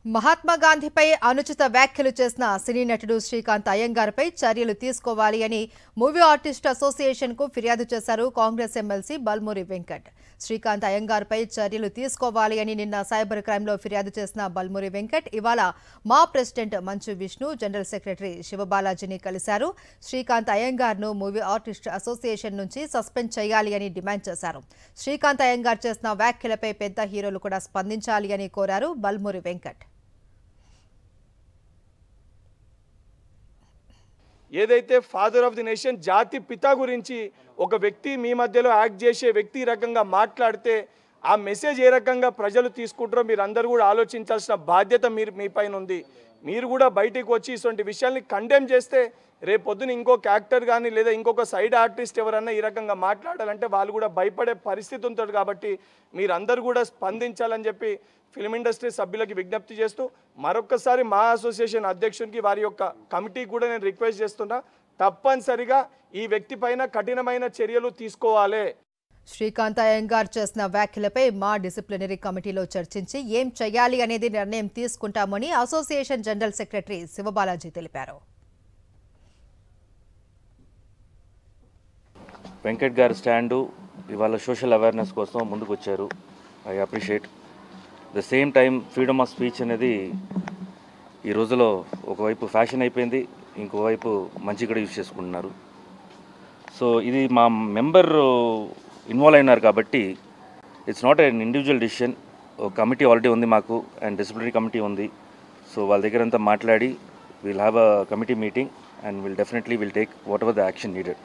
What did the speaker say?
మహాత్మా గాంధీపై అనుచిత వ్యాఖ్యలు చేసిన సినీ నటుడు శ్రీకాంత్ అయ్యంగార్పై చర్యలు తీసుకోవాలి అని మూవీ ఆర్టిస్ట్ అసోసియేషన్ కు ఫిర్యాదు చేశారు కాంగ్రెస్ ఎమ్మెల్సీ బల్మూరి వెంకట్. శ్రీకాంత్ అయ్యంగార్పై చర్యలు తీసుకోవాలి అని నిన్న సైబర్ క్రైమ్ లో ఫిర్యాదు చేసిన బల్మూరి వెంకట్ ఇవాళ మా president Manchu Vishnu, general secretary శివబాలాజీని కలిశారు. శ్రీకాంత్ అయ్యంగార్ను మూవీ ఆర్టిస్ట్ అసోసియేషన్ నుంచి సస్పెండ్ చేయాలి అని డిమాండ్ చేశారు. శ్రీకాంత్ అయ్యంగార్ చేసిన వ్యాఖ్యలపై పెద్ద హీరోలు కూడా స్పందించాలి అని కోరారు బల్మూరి వెంకట్. ఏదైతే ఫాదర్ ఆఫ్ ది నేషన్ జాతి పిత గురించి ఒక వ్యక్తి మీ మధ్యలో యాక్ట్ చేసే వ్యక్తి ఈ రకంగా మాట్లాడితే ఆ మెసేజ్ ఏ రకంగా ప్రజలు తీసుకుంటారో మీరు అందరూ కూడా ఆలోచించాల్సిన బాధ్యత మీ పైన ఉంది. మీరు కూడా బయటికి వచ్చి ఇటువంటి విషయాల్ని కండెమ్ చేస్తే రేపొద్దున ఇంకొక యాక్టర్ కానీ లేదా ఇంకొక సైడ్ ఆర్టిస్ట్ ఎవరన్నా ఈ రకంగా మాట్లాడాలంటే వాళ్ళు కూడా భయపడే పరిస్థితి ఉంటుంది. కాబట్టి మీరందరూ కూడా స్పందించాలని చెప్పి ఫిల్మ్ ఇండస్ట్రీ సభ్యులకి విజ్ఞప్తి చేస్తూ మరొకసారి మా అసోసియేషన్ అధ్యక్షునికి వారి యొక్క కమిటీకి కూడా నేను రిక్వెస్ట్ చేస్తున్నా, తప్పనిసరిగా ఈ వ్యక్తి పైన కఠినమైన చర్యలు తీసుకోవాలి. శ్రీకాంత్ అయ్యంగార్ చేసిన వ్యాఖ్యలపై మా డిసిప్లినరీ కమిటీలో చర్చించి ఏం చేయాలి అనేది నిర్ణయం తీసుకుంటామని అసోసియేషన్ జనరల్ సెక్రటరీ శివబాలాజీ తెలిపారు. వెంకట్ గారి స్టాండు ఇవాళ సోషల్ అవేర్నెస్ కోసం ముందుకు వచ్చారు. I appreciate. The same time freedom of speech అనేది ఈ రోజులో ఒకవైపు ఫ్యాషన్ అయిపోయింది, ఇంకోవైపు మంచి కూడా యూజ్ చేసుకుంటున్నారు. సో ఇది మా మెంబర్ ఇన్వాల్వ్ అయినారు కాబట్టి it's not an individual decision. ఒక కమిటీ ఆల్రెడీ ఉంది మాకు, అండ్ డిసిప్లినరీ కమిటీ ఉంది. సో వాళ్ళ దగ్గర అంతా మాట్లాడి will have a committee meeting and will definitely will take what ever the action needed.